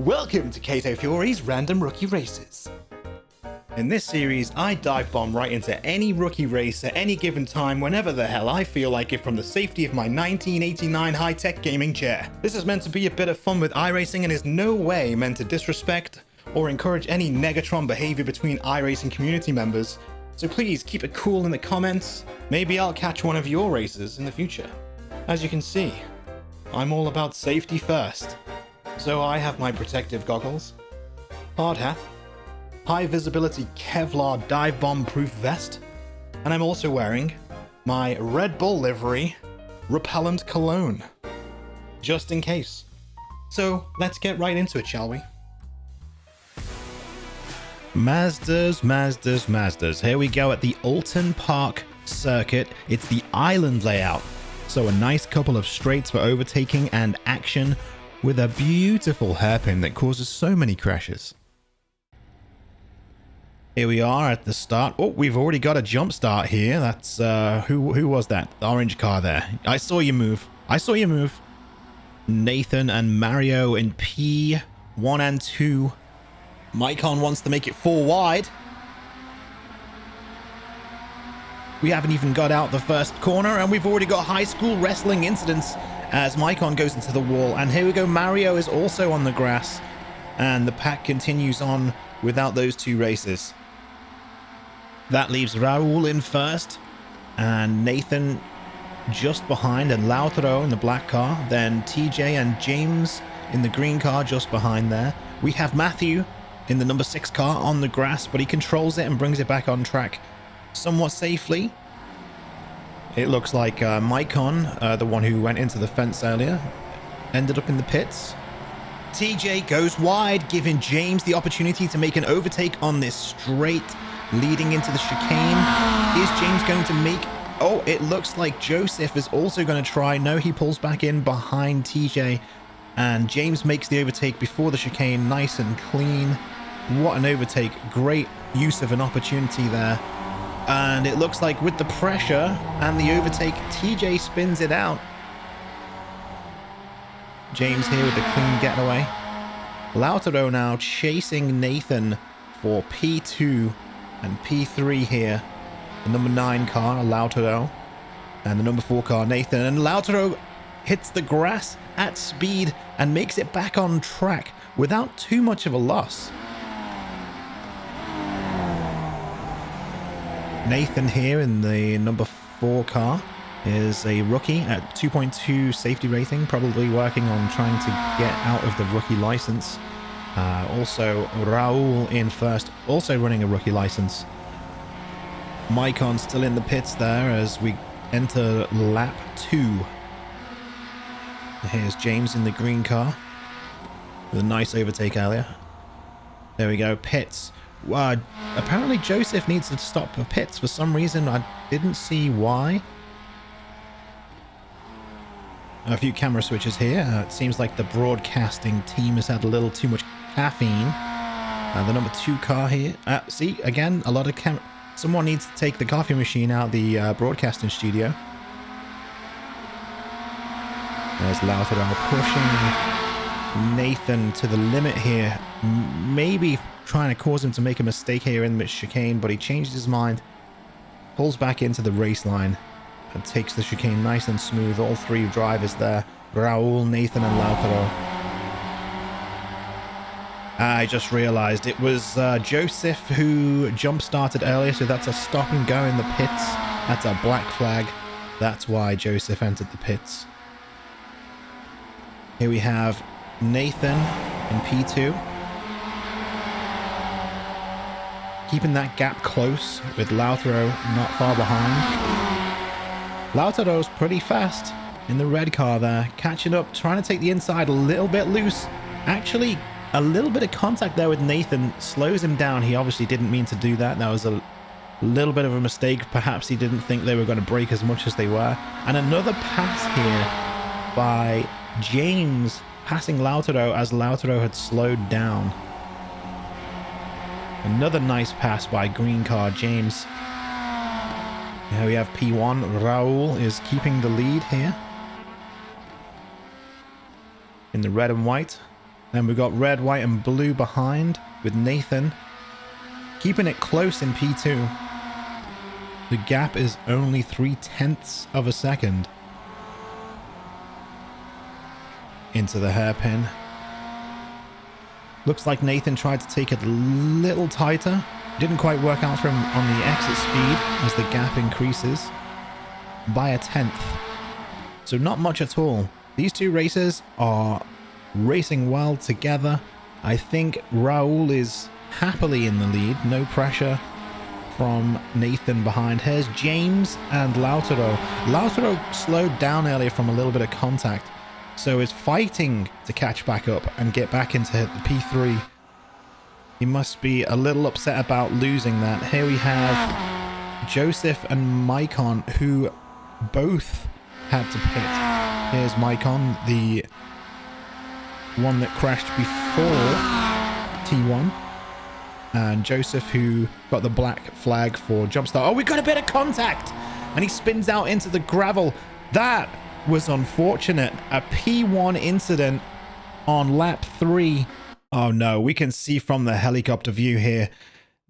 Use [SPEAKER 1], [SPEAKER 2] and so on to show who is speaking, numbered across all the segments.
[SPEAKER 1] Welcome to Kato Fiori's Random Rookie Races. In this series, I dive bomb right into any rookie race at any given time whenever the hell I feel like it from the safety of my 1989 high-tech gaming chair. This is meant to be a bit of fun with iRacing and is no way meant to disrespect or encourage any negatron behavior between iRacing community members, so please keep it cool in the comments. Maybe I'll catch one of your races in the future. As you can see, I'm all about safety first. So I have my protective goggles, hard hat, high visibility Kevlar dive bomb proof vest, and I'm also wearing my Red Bull livery repellent cologne, just in case. So let's get right into it, shall we? Mazdas. Here we go at the Oulton Park Circuit. It's the island layout, so a nice couple of straights for overtaking and action, with a beautiful hairpin that causes so many crashes. Here we are at the start. Oh, we've already got a jump start here. That's, who was that? The orange car there. I saw you move. Nathan and Mario in P1 and 2. Maicon wants to make it 4 wide. We haven't even got out the first corner, and we've already got high school wrestling incidents as Maicon goes into the wall. And here we go, Mario is also on the grass, and the pack continues on without those two races. That leaves Raul in first, and Nathan just behind, and Lautaro in the black car, then TJ and James in the green car just behind there. We have Matthew in the number 6 car on the grass, but he controls it and brings it back on track somewhat safely. It looks like Maicon, the one who went into the fence earlier, ended up in the pits. TJ goes wide, giving James the opportunity to make an overtake on this straight leading into the chicane. Is James going to make... Oh, it looks like Joseph is also going to try. No, he pulls back in behind TJ, and James makes the overtake before the chicane, nice and clean. What an overtake. Great use of an opportunity there. And it looks like with the pressure and the overtake, TJ spins it out. James here with the clean getaway. Lautaro now chasing Nathan for P2 and P3 here. The number 9 car, Lautaro, and the number 4 car, Nathan. And Lautaro hits the grass at speed and makes it back on track without too much of a loss. Nathan here in the number 4 car is a rookie at 2.2 safety rating, probably working on trying to get out of the rookie license. Also Raul in first, also running a rookie license. Maicon still in the pits there as we enter lap 2. Here's James in the green car with a nice overtake earlier. There we go, pits. Apparently Joseph needs to stop for pits for some reason. I didn't see why. A few camera switches here. It seems like the broadcasting team has had a little too much caffeine. The number 2 car here. See, again, a lot of camera. Someone needs to take the coffee machine out of the broadcasting studio. There's Lautaro pushing Nathan to the limit here. Maybe trying to cause him to make a mistake here in the chicane, but he changed his mind, pulls back into the race line, and takes the chicane nice and smooth. All 3 drivers there, Raul, Nathan, and Lautaro. I just realized it was Joseph who jump-started earlier, so that's a stop and go in the pits. That's a black flag. That's why Joseph entered the pits. Here we have Nathan in P2. Keeping that gap close with Lautaro not far behind. Lautaro's pretty fast in the red car there. Catching up, trying to take the inside a little bit loose. Actually, a little bit of contact there with Nathan slows him down. He obviously didn't mean to do that. That was a little bit of a mistake. Perhaps he didn't think they were going to brake as much as they were. And another pass here by James, passing Lautaro as Lautaro had slowed down. Another nice pass by green car James. Here we have P1. Raul is keeping the lead here in the red and white. Then we've got red, white, and blue behind with Nathan keeping it close in P2. The gap is only 0.3 of a second into the hairpin. Looks like Nathan tried to take it a little tighter. Didn't quite work out for him on the exit speed as the gap increases by 1/10. So not much at all. These two racers are racing well together. I think Raul is happily in the lead. No pressure from Nathan behind. Here's James and Lautaro. Lautaro slowed down earlier from a little bit of contact, so is fighting to catch back up and get back into the P3. He must be a little upset about losing that. Here we have Joseph and Maicon, who both had to pit. Here's Maicon, the one that crashed before T1. And Joseph, who got the black flag for jump start. Oh, we got a bit of contact! And he spins out into the gravel. That was unfortunate. A P1 incident on lap 3. Oh no, we can see from the helicopter view here.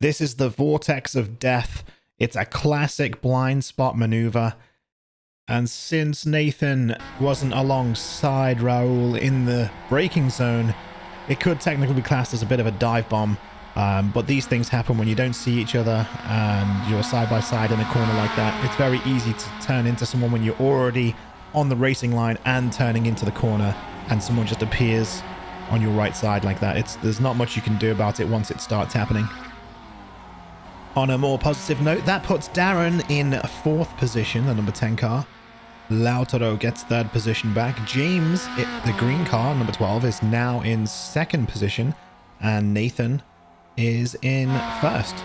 [SPEAKER 1] This is the vortex of death. It's a classic blind spot maneuver. And since Nathan wasn't alongside Raul in the braking zone, it could technically be classed as a bit of a dive bomb. But these things happen when you don't see each other and you're side by side in a corner like that. It's very easy to turn into someone when you're already on the racing line and turning into the corner, and someone just appears on your right side like that. There's not much you can do about it once it starts happening. On a more positive note, that puts Darren in 4th position, the number 10 car. Lautaro gets 3rd position back. James, the green car, number 12, is now in 2nd position, and Nathan is in 1st.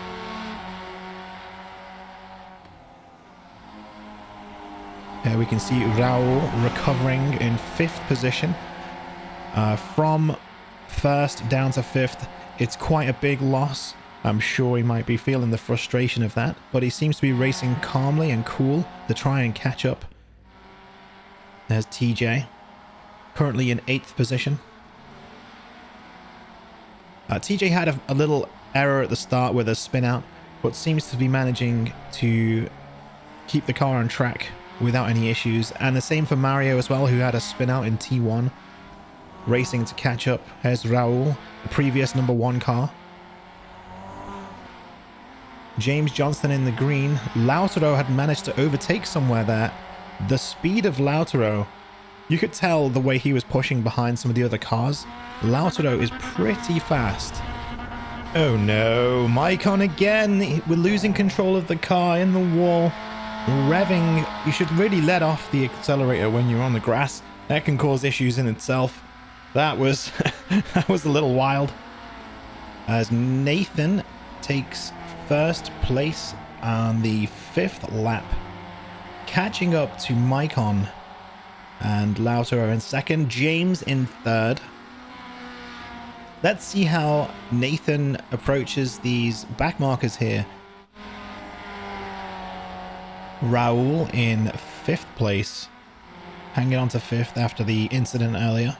[SPEAKER 1] Here we can see Raul recovering in 5th position. From 1st down to 5th, it's quite a big loss. I'm sure he might be feeling the frustration of that, but he seems to be racing calmly and cool to try and catch up. There's TJ, currently in 8th position. TJ had a little error at the start with a spin out, but seems to be managing to keep the car on track without any issues. And the same for Mario as well, who had a spin out in T1, racing to catch up. Here's Raul, the previous number 1 car. James Johnston in the green. Lautaro had managed to overtake somewhere there. The speed of Lautaro, you could tell the way he was pushing behind some of the other cars. Lautaro is pretty fast. Oh no, Maicon again. We're losing control of the car in the wall. Revving, you should really let off the accelerator when you're on the grass. That can cause issues in itself. That was that was a little wild. As Nathan takes 1st place on the 5th lap, catching up to Maicon and Lautaro in 2nd, James in 3rd. Let's see how Nathan approaches these back markers here. Raul in 5th place, hanging on to 5th after the incident earlier.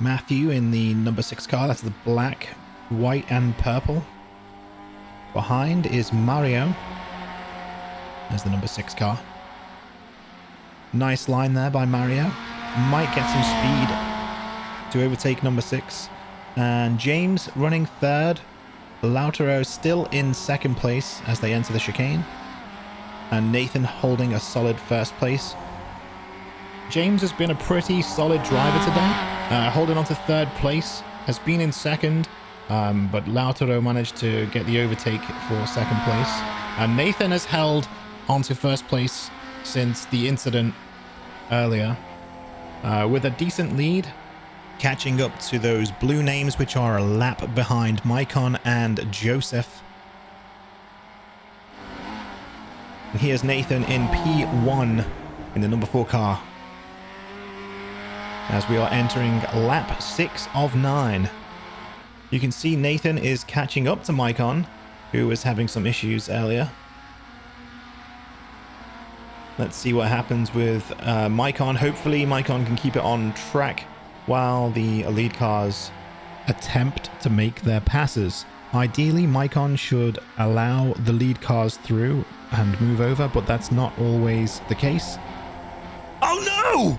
[SPEAKER 1] Matthew in the number 6 car, that's the black, white and purple. Behind is Mario as the number 6 car. Nice line there by Mario. Might get some speed to overtake number 6. And James running 3rd. Lautaro still in 2nd place as they enter the chicane. And Nathan holding a solid 1st place. James has been a pretty solid driver today. Holding on to 3rd place. Has been in 2nd. But Lautaro managed to get the overtake for 2nd place. And Nathan has held onto 1st place since the incident earlier. With a decent lead. Catching up to those blue names, which are a lap behind Maicon and Joseph. And here's Nathan in P1 in the number 4 car, as we are entering lap 6 of 9. You can see Nathan is catching up to Maicon, who was having some issues earlier. Let's see what happens with Maicon. Hopefully Maicon can keep it on track while the lead cars attempt to make their passes. Ideally, Maicon should allow the lead cars through and move over, but that's not always the case. Oh no!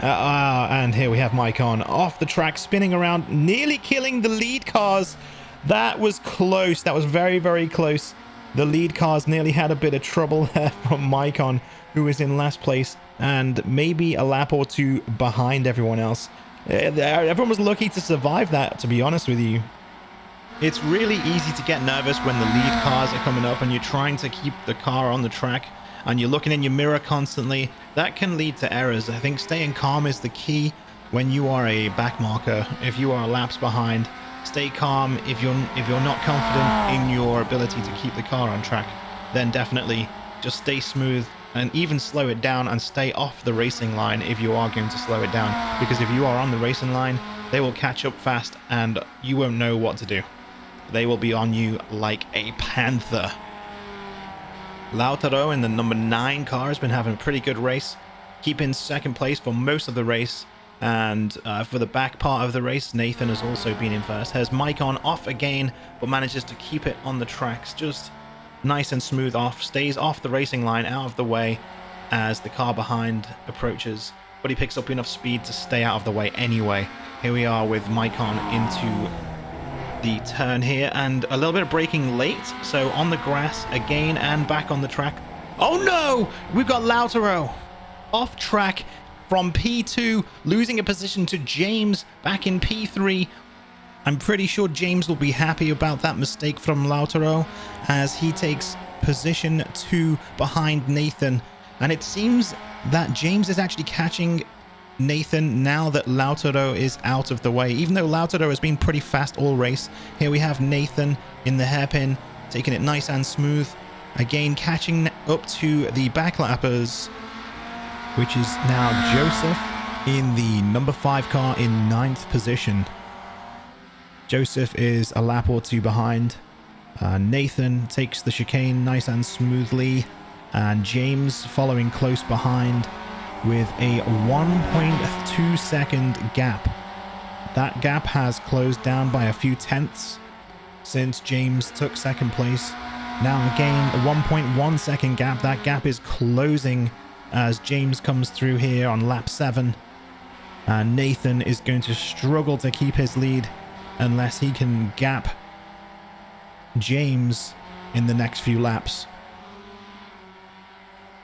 [SPEAKER 1] And here we have Maicon off the track, spinning around, nearly killing the lead cars. That was close. That was very, very close. The lead cars nearly had a bit of trouble there from Maicon, who is in last place and maybe a lap or two behind everyone else. Everyone was lucky to survive that, to be honest with you. It's really easy to get nervous when the lead cars are coming up and you're trying to keep the car on the track and you're looking in your mirror constantly. That can lead to errors. I think staying calm is the key when you are a back marker. If you are laps behind, stay calm. If you're not confident in your ability to keep the car on track, then definitely just stay smooth and even slow it down and stay off the racing line if you are going to slow it down, because if you are on the racing line, they will catch up fast and you won't know what to do. They will be on you like a panther. Lautaro in the number 9 car has been having a pretty good race, keeping second place for most of the race. And for the back part of the race, Nathan has also been in first. Has Maicon off again, but manages to keep it on the tracks. Just nice and smooth off. Stays off the racing line, out of the way as the car behind approaches. But he picks up enough speed to stay out of the way anyway. Here we are with Maicon into the turn here. And a little bit of braking late. So on the grass again and back on the track. Oh no! We've got Lautaro off track from P2, losing a position to James back in P3. I'm pretty sure James will be happy about that mistake from Lautaro as he takes position 2 behind Nathan. And it seems that James is actually catching Nathan now that Lautaro is out of the way. Even though Lautaro has been pretty fast all race, here we have Nathan in the hairpin, taking it nice and smooth. Again, catching up to the backlappers, which is now Joseph in the number 5 car in 9th position. Joseph is a lap or two behind. Nathan takes the chicane nice and smoothly. And James following close behind with a 1.2 second gap. That gap has closed down by a few tenths since James took second place. Now again, a 1.1 second gap. That gap is closing as James comes through here on lap 7. And Nathan is going to struggle to keep his lead unless he can gap James in the next few laps.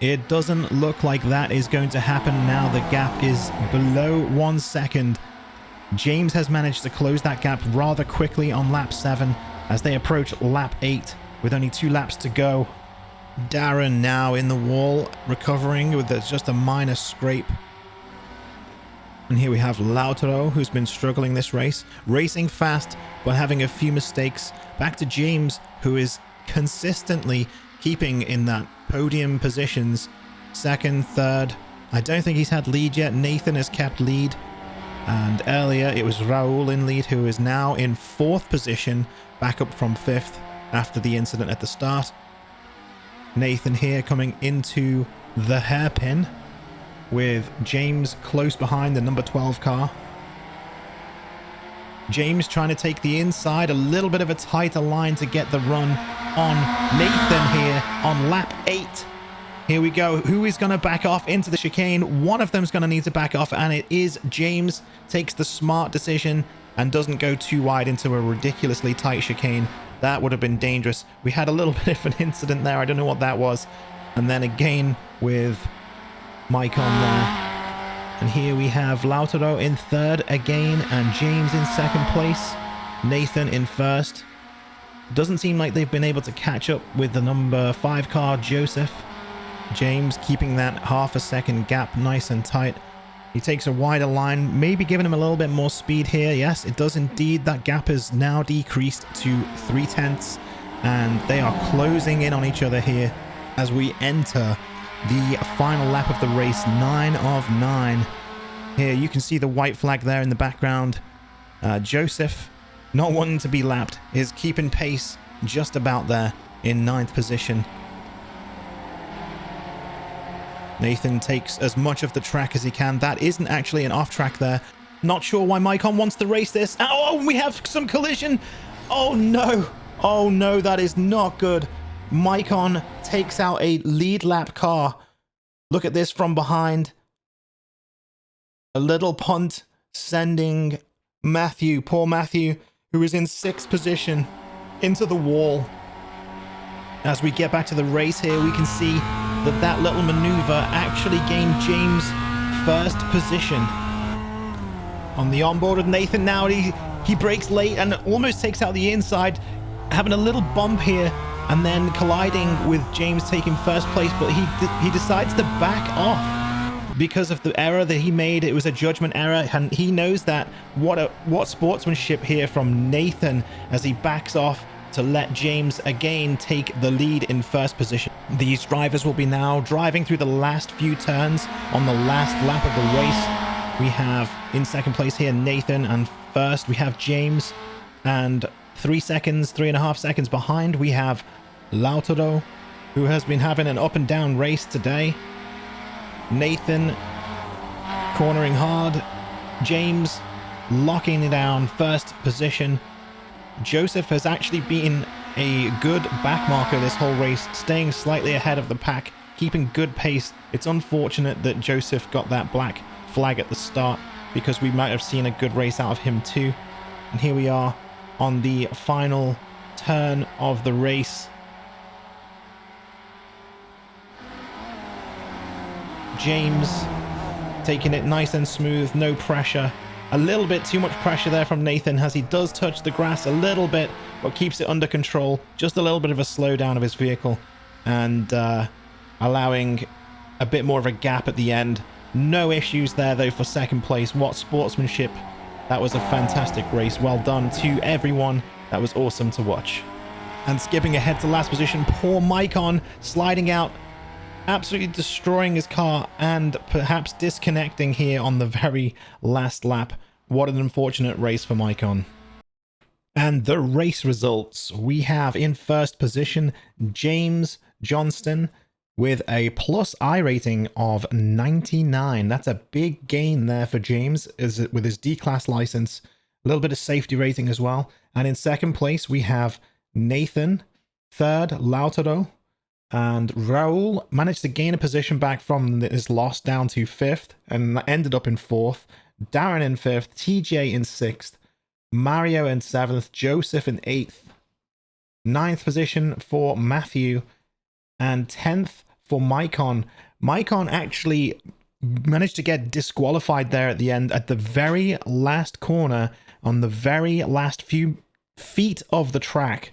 [SPEAKER 1] It doesn't look like that is going to happen now. The gap is below 1 second. James has managed to close that gap rather quickly on lap 7 as they approach lap 8 with only 2 laps to go. Darren now in the wall, recovering with just a minor scrape. And here we have Lautaro, who's been struggling this race, racing fast but having a few mistakes. Back to James, who is consistently keeping in that podium positions, 2nd, 3rd. I don't think he's had lead yet. Nathan has kept lead. And earlier it was Raul in lead, who is now in 4th position, back up from 5th after the incident at the start. Nathan here coming into the hairpin with James close behind the number 12 car. James trying to take the inside, a little bit of a tighter line to get the run on Nathan here on lap 8. Here we go. Who is going to back off into the chicane? One of them is going to need to back off, and it is James. Takes the smart decision and doesn't go too wide into a ridiculously tight chicane. That would have bit dangerous. We had a little bit of an incident there. I don't know what that was. And then again with Maicon there. And here we have Lautaro in 3rd again, and James in 2nd place. Nathan in 1st. Doesn't seem like they've been able to catch up with the number 5 car, Joseph. James keeping that half a second gap nice and tight. He takes a wider line, maybe giving him a little bit more speed here. Yes, it does indeed. That gap has now decreased to 3/10, and they are closing in on each other here as we enter the final lap of the race, 9 of 9. Here you can see the white flag there in the background. Joseph, not wanting to be lapped, is keeping pace just about there in 9th position. Nathan takes as much of the track as he can. That isn't actually an off track there. Not sure why Maicon wants to race this. Oh, we have some collision. Oh no. Oh no, that is not good. Maicon takes out a lead lap car. Look at this from behind. A little punt sending Matthew, poor Matthew, who is in 6th position, into the wall. As we get back to the race here, we can see that that little maneuver actually gained James 1st position. On the onboard with Nathan now, he brakes late and almost takes out the inside, having a little bump here and then colliding with James taking 1st place, but he decides to back off because of the error that he made. It was a judgment error, and he knows that. What sportsmanship here from Nathan as he backs off to let James again take the lead in 1st position. These drivers will be now driving through the last few turns on the last lap of the race. We have in 2nd place here Nathan, and 1st we have James, and 3.5 seconds behind we have Lautaro, who has been having an up and down race today. Nathan cornering hard, James locking it down 1st position. Joseph has actually been a good backmarker this whole race, staying slightly ahead of the pack, keeping good pace. It's unfortunate that Joseph got that black flag at the start, because we might have seen a good race out of him too. And here we are on the final turn of the race. James taking it nice and smooth, no pressure. A little bit too much pressure there from Nathan as he does touch the grass a little bit, but keeps it under control. Just a little bit of a slowdown of his vehicle and allowing a bit more of a gap at the end. No issues there though for 2nd place. What sportsmanship. That was a fantastic race. Well done to everyone. That was awesome to watch. And skipping ahead to last position, poor Maicon sliding out, absolutely destroying his car and perhaps disconnecting here on the very last lap. What an unfortunate race for Maicon. And the race results, we have in 1st position James Johnston with a plus I rating of 99. That's a big gain there for James with his D-Class license. A little bit of safety rating as well. And in 2nd place we have Nathan, 3rd Lautaro, and Raul managed to gain a position back from his loss down to 5th and ended up in 4th. Darren in 5th, TJ in 6th, Mario in 7th, Joseph in 8th, 9th position for Matthew, and 10th for Maicon. Maicon actually managed to get disqualified there at the end, at the very last corner, on the very last few feet of the track,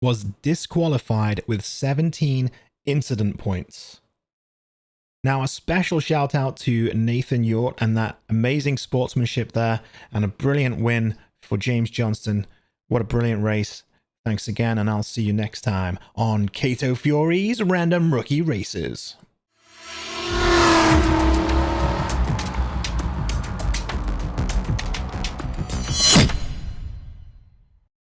[SPEAKER 1] was disqualified with 17 incident points. Now, a special shout out to Nathan Yort and that amazing sportsmanship there, and a brilliant win for James Johnston. What a brilliant race. Thanks again, and I'll see you next time on Kato Fury's Random Rookie Races.